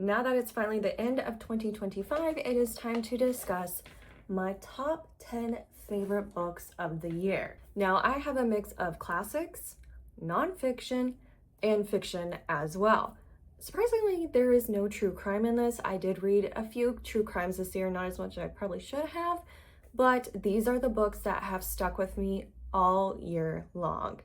now that it's finally the end of 2025, it is time to discuss my top 10 favorite books of the year. Now, I have a mix of classics, nonfiction, and fiction as well. Surprisingly, there is no true crime in this. I did read a few true crimes this year, not as much as I probably should have, but these are the books that have stuck with me all year long.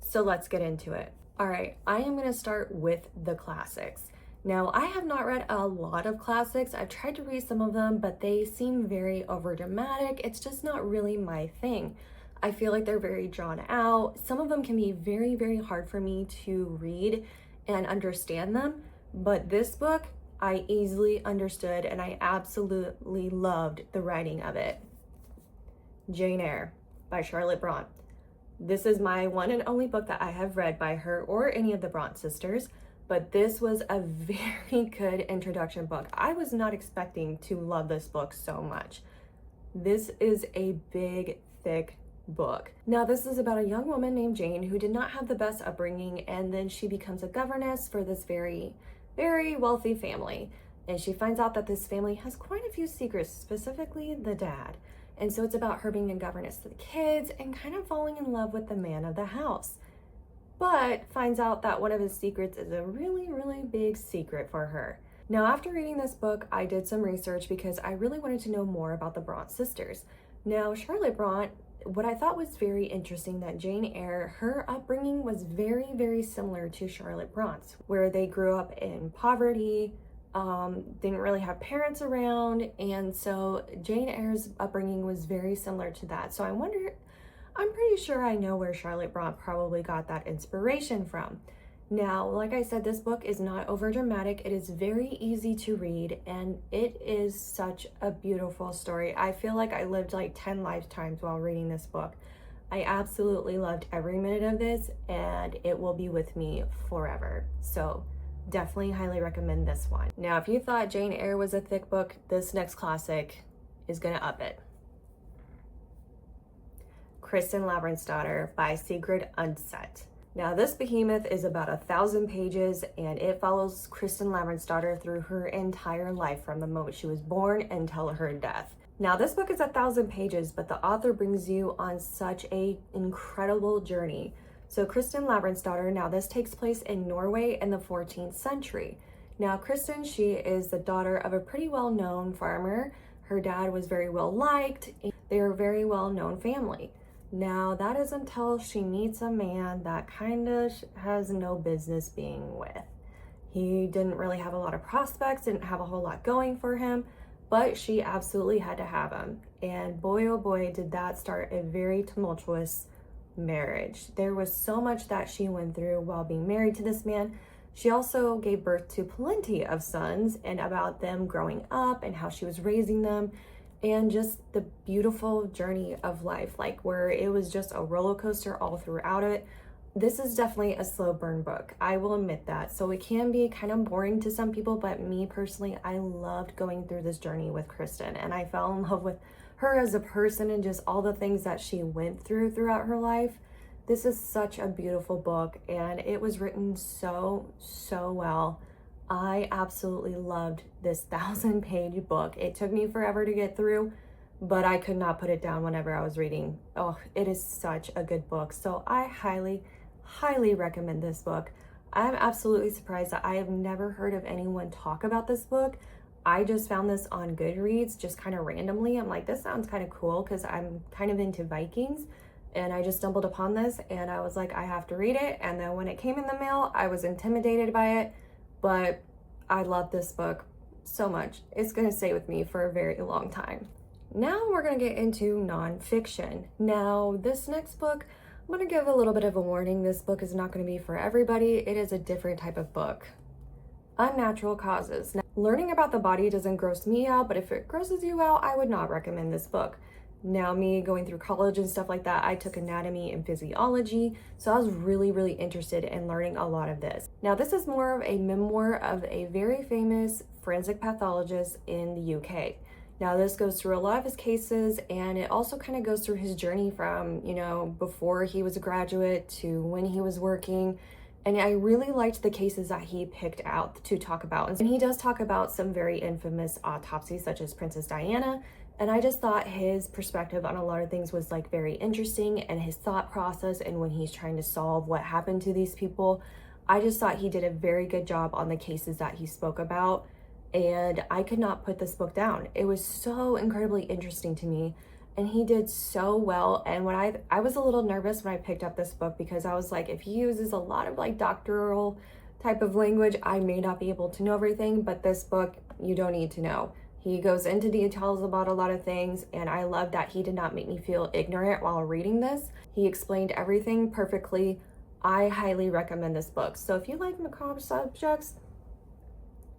So let's get into it. All right, I am going to start with the classics. Now, I have not read a lot of classics. I've tried to read some of them, but they seem very overdramatic. It's just not really my thing. I feel like they're very drawn out. Some of them can be very, very hard for me to read and understand them, but this book I easily understood and I absolutely loved the writing of it. Jane Eyre by Charlotte Brontë. This is my one and only book that I have read by her or any of the Brontë sisters, but this was a very good introduction book. I was not expecting to love this book so much. This is a big, thick book. Now, this is about a young woman named Jane who did not have the best upbringing, and then she becomes a governess for this very, very wealthy family. And she finds out that this family has quite a few secrets, specifically the dad. And so it's about her being a governess to the kids and kind of falling in love with the man of the house. But finds out that one of his secrets is a really, really big secret for her. Now, after reading this book, I did some research because I really wanted to know more about the Brontë sisters. Now, Charlotte Brontë, what I thought was very interesting that Jane Eyre, her upbringing was very, very similar to Charlotte Bronte's, where they grew up in poverty, didn't really have parents around, and so Jane Eyre's upbringing was very similar to that. So I'm pretty sure I know where Charlotte Brontë probably got that inspiration from. Now, like I said, this book is not overdramatic. It is very easy to read, and it is such a beautiful story. I feel like I lived like 10 lifetimes while reading this book. I absolutely loved every minute of this, and it will be with me forever. So definitely highly recommend this one. Now, if you thought Jane Eyre was a thick book, this next classic is gonna up it. Kristin Lavransdatter by Sigrid Undset. Now, this behemoth is about 1,000 pages, and it follows Kristin Lavransdatter through her entire life from the moment she was born until her death. Now, this book is 1,000 pages, but the author brings you on such an incredible journey. So Kristin Lavransdatter, now this takes place in Norway in the 14th century. Now, Kristin, she is the daughter of a pretty well-known farmer. Her dad was very well-liked. They are a very well-known family. Now, that is until she meets a man that kind of has no business being with. He didn't really have a lot of prospects, didn't have a whole lot going for him, but she absolutely had to have him. And boy, oh boy, did that start a very tumultuous marriage. There was so much that she went through while being married to this man. She also gave birth to plenty of sons, and about them growing up and how she was raising them, and just the beautiful journey of life, like where it was just a roller coaster all throughout it. This is definitely a slow burn book. I will admit that. So it can be kind of boring to some people, but me personally, I loved going through this journey with Kristin, and I fell in love with her as a person and just all the things that she went through throughout her life. This is such a beautiful book, and it was written so well. I absolutely loved this 1,000-page book. It took me forever to get through, but I could not put it down whenever I was reading. Oh, it is such a good book. So I highly recommend this book. I'm absolutely surprised that I have never heard of anyone talk about this book. I just found this on Goodreads, just kind of randomly. I'm like, this sounds kind of cool because I'm kind of into Vikings. And I just stumbled upon this and I was like, I have to read it. And then when it came in the mail, I was intimidated by it. But I love this book so much. It's going to stay with me for a very long time. Now we're going to get into nonfiction. Now, this next book, I'm going to give a little bit of a warning. This book is not going to be for everybody. It is a different type of book. Unnatural Causes. Now, learning about the body doesn't gross me out, but if it grosses you out, I would not recommend this book. Now, me going through college and stuff like that, I took anatomy and physiology, so I was really interested in learning a lot of this. Now, this is more of a memoir of a very famous forensic pathologist in the UK. Now, this goes through a lot of his cases, and it also kind of goes through his journey from, before he was a graduate to when he was working, And I really liked the cases that he picked out to talk about. And he does talk about some very infamous autopsies, such as Princess Diana. And I just thought his perspective on a lot of things was like very interesting, and his thought process, and when he's trying to solve what happened to these people. I just thought he did a very good job on the cases that he spoke about. And I could not put this book down. It was so incredibly interesting to me, and he did so well. And when I was a little nervous when I picked up this book, because I was like, if he uses a lot of like doctoral type of language, I may not be able to know everything. But this book, you don't need to know. He goes into details about a lot of things, and I love that he did not make me feel ignorant while reading this. He explained everything perfectly. I highly recommend this book. So if you like macabre subjects,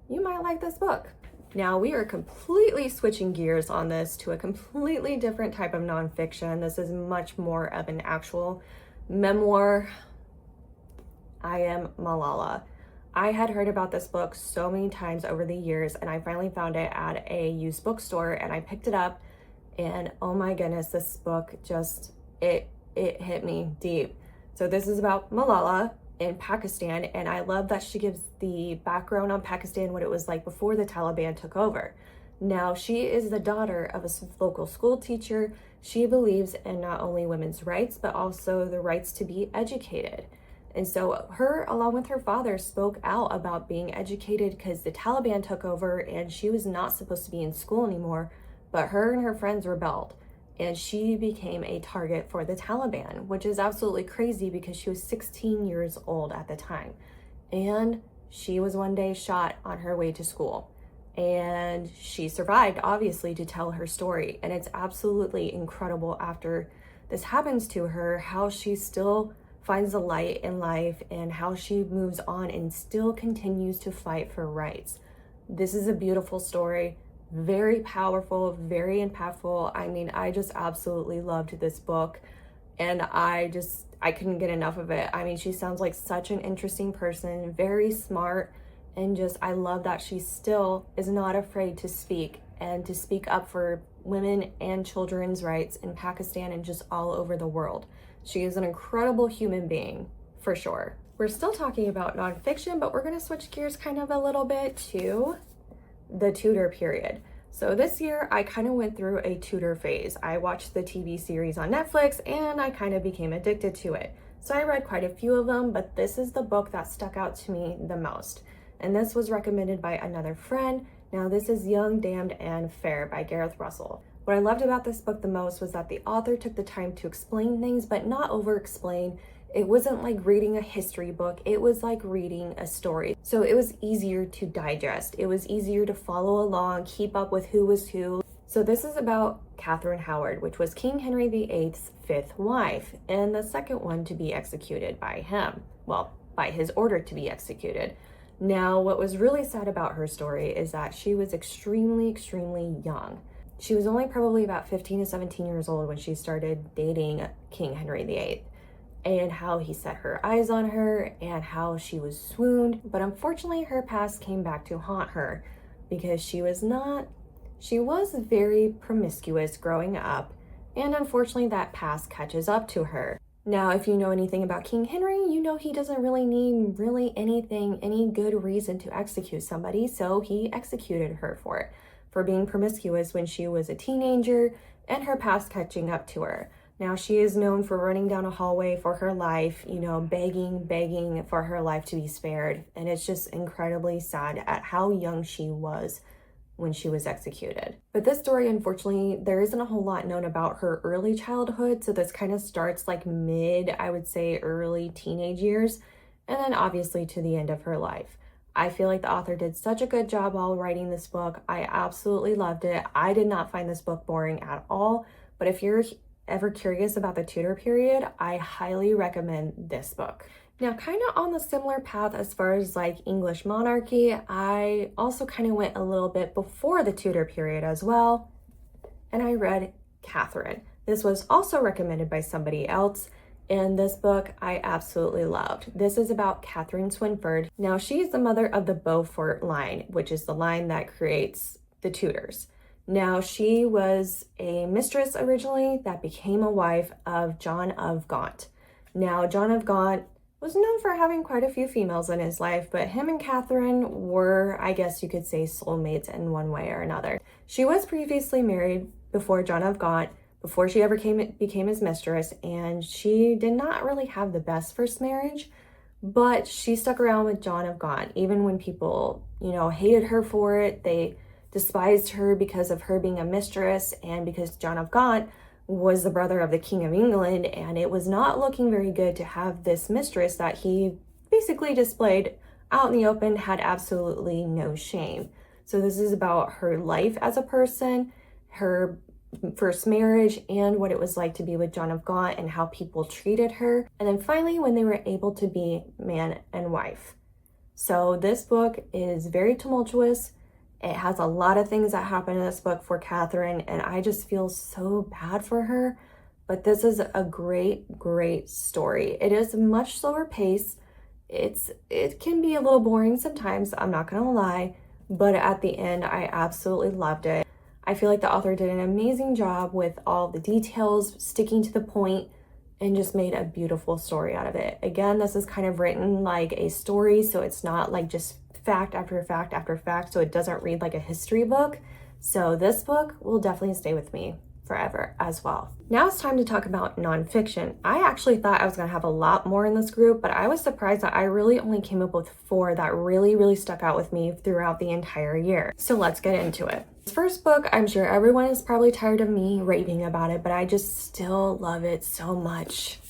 you might like this book. Now we are completely switching gears on this to a completely different type of nonfiction. This is much more of an actual memoir. I Am Malala. I had heard about this book so many times over the years, and I finally found it at a used bookstore, and I picked it up, and oh my goodness, this book just, it hit me deep. So this is about Malala in Pakistan, and I love that she gives the background on Pakistan, what it was like before the Taliban took over. Now, she is the daughter of a local school teacher. She believes in not only women's rights, but also the rights to be educated. And so her, along with her father, spoke out about being educated because the Taliban took over and she was not supposed to be in school anymore, but her and her friends rebelled. And she became a target for the Taliban, which is absolutely crazy because she was 16 years old at the time. And she was one day shot on her way to school. And she survived, obviously, to tell her story. And it's absolutely incredible after this happens to her, how she still finds the light in life and how she moves on and still continues to fight for rights. This is a beautiful story. Very powerful, very impactful. I mean, I just absolutely loved this book, and I couldn't get enough of it. I mean, she sounds like such an interesting person, very smart, and just, I love that she still is not afraid to speak and to speak up for women and children's rights in Pakistan and just all over the world. She is an incredible human being, for sure. We're still talking about nonfiction, but we're gonna switch gears kind of a little bit to the Tudor period. So this year I kind of went through a Tudor phase. I watched the TV series on Netflix and I kind of became addicted to it. So I read quite a few of them, but this is the book that stuck out to me the most. And this was recommended by another friend. Now this is Young, Damned, and Fair by Gareth Russell. What I loved about this book the most was that the author took the time to explain things, but not over-explain. It wasn't like reading a history book, it was like reading a story. So it was easier to digest. It was easier to follow along, keep up with who was who. So this is about Catherine Howard, which was King Henry VIII's fifth wife, and the second one to be executed by him. Well, by his order to be executed. Now, what was really sad about her story is that she was extremely, extremely young. She was only probably about 15 to 17 years old when she started dating King Henry VIII. And how he set her eyes on her and how she was swooned. But unfortunately, her past came back to haunt her because she was very promiscuous growing up. And unfortunately, that past catches up to her. Now, if you know anything about King Henry, you know he doesn't really need any good reason to execute somebody. So he executed her for being promiscuous when she was a teenager and her past catching up to her. Now, she is known for running down a hallway for her life, begging for her life to be spared. And it's just incredibly sad at how young she was when she was executed. But this story, unfortunately, there isn't a whole lot known about her early childhood. So this kind of starts like I would say early teenage years, and then obviously to the end of her life. I feel like the author did such a good job while writing this book. I absolutely loved it. I did not find this book boring at all. But if you're ever curious about the Tudor period, I highly recommend this book. Now, kind of on the similar path as far as like English monarchy, I also kind of went a little bit before the Tudor period as well, and I read Catherine. This was also recommended by somebody else, and this book I absolutely loved. This is about Catherine Swynford. Now, she's the mother of the Beaufort line, which is the line that creates the Tudors. Now, she was a mistress originally that became a wife of John of Gaunt. Now, John of Gaunt was known for having quite a few females in his life, but him and Catherine were, I guess you could say, soulmates in one way or another. She was previously married before John of Gaunt, before she ever became his mistress, and she did not really have the best first marriage, but she stuck around with John of Gaunt, even when people, hated her for it. They despised her because of her being a mistress, and because John of Gaunt was the brother of the King of England, and it was not looking very good to have this mistress that he basically displayed out in the open, had absolutely no shame. So this is about her life as a person, her first marriage, and what it was like to be with John of Gaunt and how people treated her. And then finally, when they were able to be man and wife. So this book is very tumultuous. It has a lot of things that happen in this book for Catherine, and I just feel so bad for her. But this is a great, great story. It is a much slower pace. It can be a little boring sometimes, I'm not gonna lie, but at the end, I absolutely loved it. I feel like the author did an amazing job with all the details, sticking to the point, and just made a beautiful story out of it. Again, this is kind of written like a story, so it's not like just fact after fact after fact, so it doesn't read like a history book. So this book will definitely stay with me forever as well. Now it's time to talk about nonfiction. I actually thought I was gonna have a lot more in this group, but I was surprised that I really only came up with 4 that really stuck out with me throughout the entire year. So let's get into it. This first book, I'm sure everyone is probably tired of me raving about it, but I just still love it so much.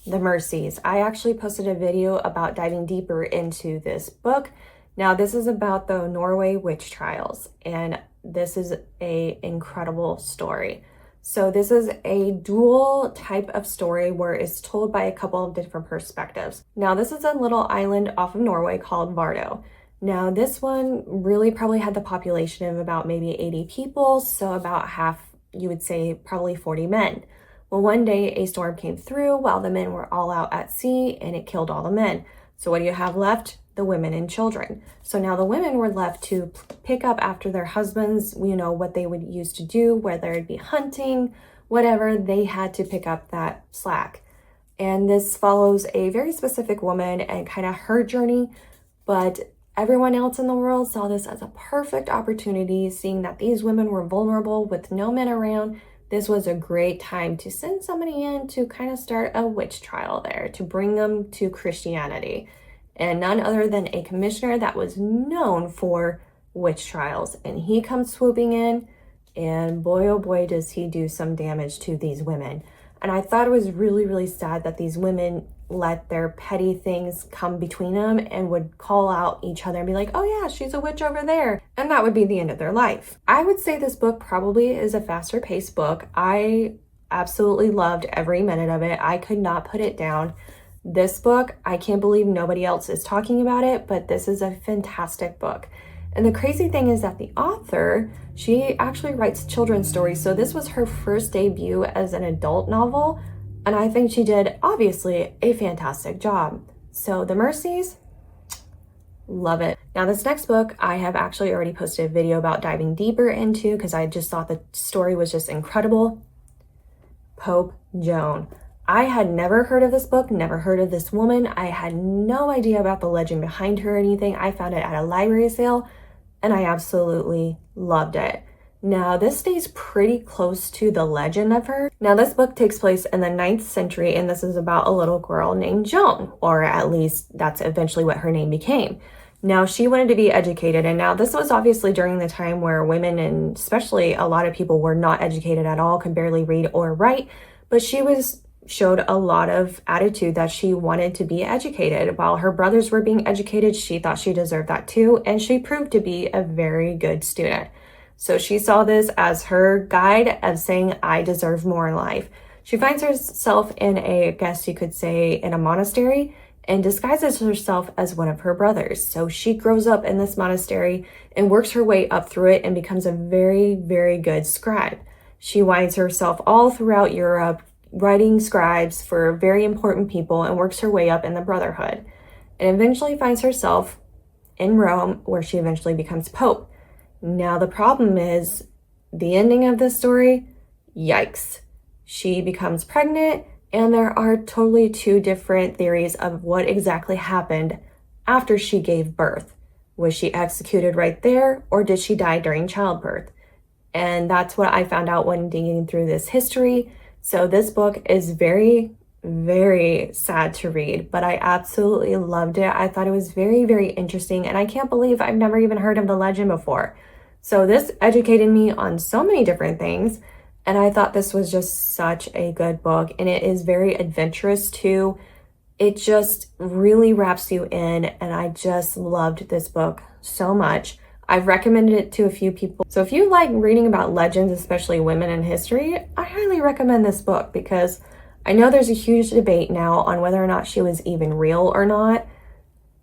The Mercies. I actually posted a video about diving deeper into this book. Now this is about the Norway witch trials, and this is an incredible story. So this is a dual type of story where it's told by a couple of different perspectives. Now this is a little island off of Norway called Vardo. Now this one really probably had the population of about maybe 80 people, so about half, you would say probably 40 men. Well, one day a storm came through while the men were all out at sea, and it killed all the men. So what do you have left? The women and children. So now the women were left to pick up after their husbands, what they would use to do, whether it be hunting, whatever, they had to pick up that slack. And this follows a very specific woman and kind of her journey, but everyone else in the world saw this as a perfect opportunity, seeing that these women were vulnerable with no men around. This was a great time to send somebody in to kind of start a witch trial there, to bring them to Christianity. And none other than a commissioner that was known for witch trials. And he comes swooping in, and boy, oh boy, does he do some damage to these women. And I thought it was really sad that these women let their petty things come between them and would call out each other and be like, oh yeah, she's a witch over there. And that would be the end of their life. I would say this book probably is a faster paced book. I absolutely loved every minute of it. I could not put it down. This book, I can't believe nobody else is talking about it, but this is a fantastic book. And the crazy thing is that the author, she actually writes children's stories. So this was her first debut as an adult novel. And I think she did, obviously, a fantastic job. So The Mercies, love it. Now this next book, I have actually already posted a video about diving deeper into because I just thought the story was just incredible. Pope Joan. I had never heard of this book, never heard of this woman. I had no idea about the legend behind her or anything. I found it at a library sale, and I absolutely loved it. Now, this stays pretty close to the legend of her. Now, this book takes place in the 9th century, and this is about a little girl named Joan, or at least that's eventually what her name became. Now, she wanted to be educated, and now this was obviously during the time where women, and especially a lot of people, were not educated at all, could barely read or write, but she showed a lot of attitude that she wanted to be educated. While her brothers were being educated, she thought she deserved that too, and she proved to be a very good student. So she saw this as her guide of saying, I deserve more in life. She finds herself in I guess you could say, in a monastery, and disguises herself as one of her brothers. So she grows up in this monastery and works her way up through it and becomes a very good scribe. She winds herself all throughout Europe, writing scribes for very important people, and works her way up in the brotherhood, and eventually finds herself in Rome, where she eventually becomes Pope. Now the problem is the ending of this story, yikes. She becomes pregnant And there are totally two different theories of what exactly happened after she gave birth. Was she executed right there, or did she die during childbirth? And that's what I found out when digging through this history. So this book is very, very sad to read, but I absolutely loved it. I thought it was very, very interesting, and I can't believe I've never even heard of the legend before. So this educated me on so many different things, and I thought this was just such a good book, and it is very adventurous too. It just really wraps you in, and I just loved this book so much. I've recommended it to a few people. So if you like reading about legends, especially women in history, I highly recommend this book, because I know there's a huge debate now on whether or not she was even real or not.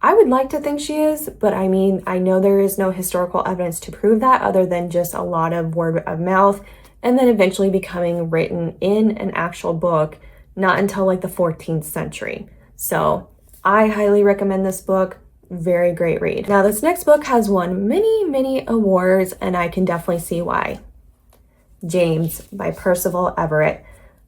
I would like to think she is, but I mean, I know there is no historical evidence to prove that other than just a lot of word of mouth, and then eventually becoming written in an actual book, not until like the 14th century. So I highly recommend this book. Very great read. Now this next book has won many, many awards, and I can definitely see why. James by Percival Everett.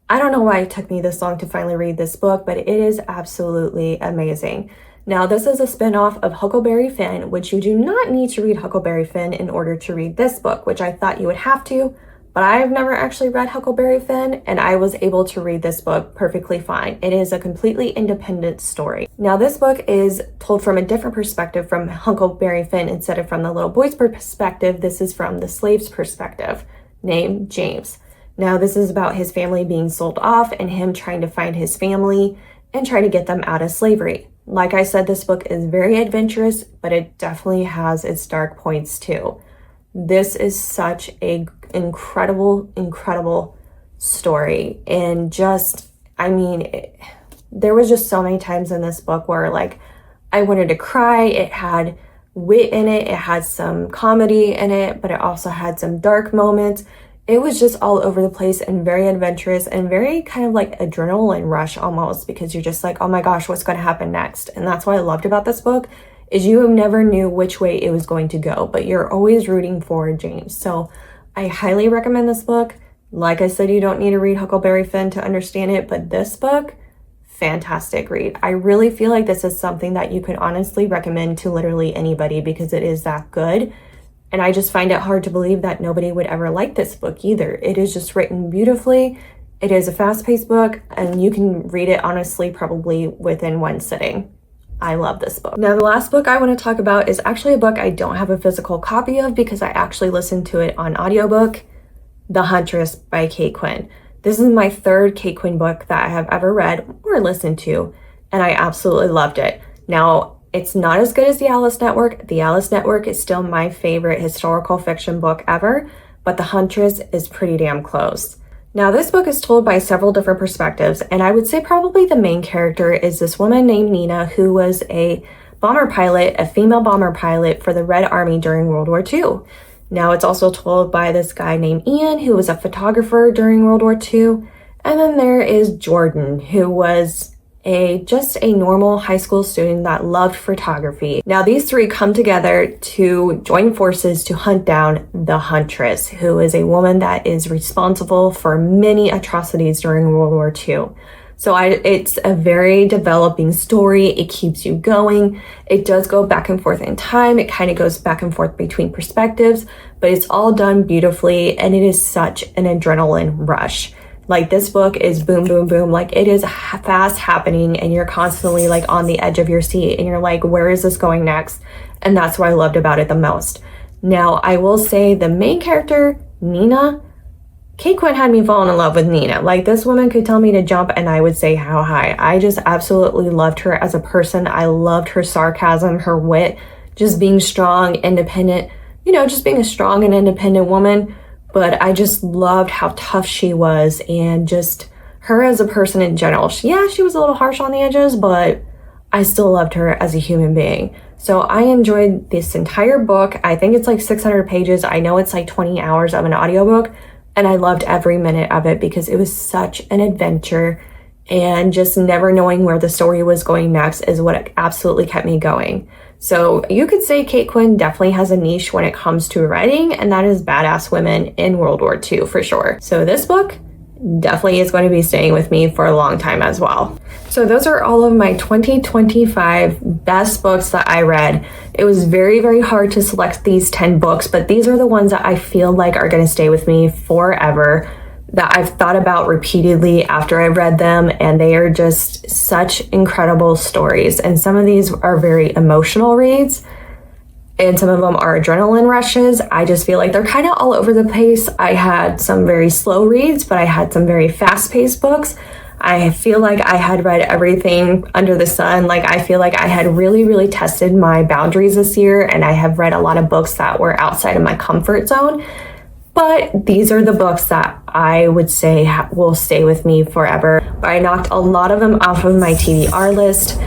I don't know why it took me this long to finally read this book, but it is absolutely amazing. Now this is a spin-off of Huckleberry Finn, which you do not need to read Huckleberry Finn in order to read this book, which I thought you would have to, but I've never actually read Huckleberry Finn, and I was able to read this book perfectly fine. It is a completely independent story. Now this book is told from a different perspective from Huckleberry Finn. Instead of from the little boy's perspective, this is from the slave's perspective, named James. Now this is about his family being sold off and him trying to find his family and try to get them out of slavery. Like I said, this book is very adventurous, but it definitely has its dark points too. This is such a incredible story, and just, I mean, there was just so many times in this book where like I wanted to cry. It had wit in it, it had some comedy in it, but it also had some dark moments. It was just all over the place and very adventurous and very kind of like adrenaline rush almost, because you're just like, oh my gosh, what's going to happen next? And that's what I loved about this book, is you never knew which way it was going to go, but you're always rooting for James. So I highly recommend this book. Like I said, you don't need to read Huckleberry Finn to understand it, but this book, fantastic read. I really feel like this is something that you could honestly recommend to literally anybody, because it is that good. And I just find it hard to believe that nobody would ever like this book either. It is just written beautifully. It is a fast-paced book, and you can read it honestly probably within one sitting. I love this book. Now the last book I want to talk about is actually a book I don't have a physical copy of, because I actually listened to it on audiobook, The Huntress by Kate Quinn. This is my third Kate Quinn book that I have ever read or listened to, and I absolutely loved it. Now, it's not as good as The Alice Network. The Alice Network is still my favorite historical fiction book ever, but The Huntress is pretty damn close. Now, this book is told by several different perspectives, and I would say probably the main character is this woman named Nina, who was a bomber pilot, a female bomber pilot for the Red Army during World War II. Now, it's also told by this guy named Ian, who was a photographer during World War II. And then there is Jordan, who was just a normal high school student that loved photography. Now these three come together to join forces to hunt down the Huntress, who is a woman that is responsible for many atrocities during World War II. So it's a very developing story. It keeps you going. It does go back and forth in time. It kind of goes back and forth between perspectives, but it's all done beautifully, and it is such an adrenaline rush. Like, this book is boom, boom, boom. Like, it is fast happening, and you're constantly like on the edge of your seat, and you're like, where is this going next? And that's what I loved about it the most. Now, I will say the main character, Nina, Kate Quinn had me falling in love with Nina. Like, this woman could tell me to jump and I would say how high. I just absolutely loved her as a person. I loved her sarcasm, her wit, just being strong, independent, just being a strong and independent woman. But I just loved how tough she was, and just her as a person in general. She was a little harsh on the edges, but I still loved her as a human being. So I enjoyed this entire book. I think it's like 600 pages. I know it's like 20 hours of an audiobook, and I loved every minute of it because it was such an adventure, and just never knowing where the story was going next is what absolutely kept me going. So you could say Kate Quinn definitely has a niche when it comes to writing, and that is badass women in World War II for sure. So this book, definitely is going to be staying with me for a long time as well. So those are all of my 2025 best books that I read. It was very, very hard to select these 10 books, but these are the ones that I feel like are going to stay with me forever, that I've thought about repeatedly after I read them, and they are just such incredible stories. And some of these are very emotional reads, and some of them are adrenaline rushes. I just feel like they're kind of all over the place. I had some very slow reads, but I had some very fast-paced books. I feel like I had read everything under the sun. Like, I feel like I had really, really tested my boundaries this year, and I have read a lot of books that were outside of my comfort zone. But these are the books that I would say will stay with me forever. But I knocked a lot of them off of my TBR list.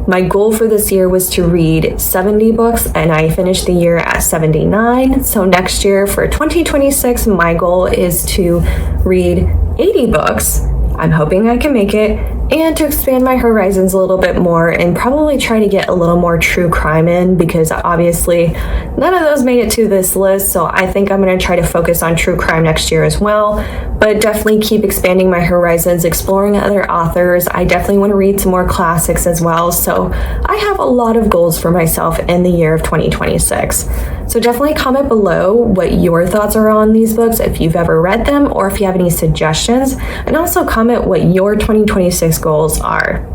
My goal for this year was to read 70 books, and I finished the year at 79. So next year for 2026, my goal is to read 80 books. I'm hoping I can make it, and to expand my horizons a little bit more and probably try to get a little more true crime in, because obviously none of those made it to this list. So I think I'm going to try to focus on true crime next year as well, but definitely keep expanding my horizons, exploring other authors. I definitely want to read some more classics as well. So I have a lot of goals for myself in the year of 2026. So definitely comment below what your thoughts are on these books, if you've ever read them, or if you have any suggestions, and also comment what your 2026 goals are.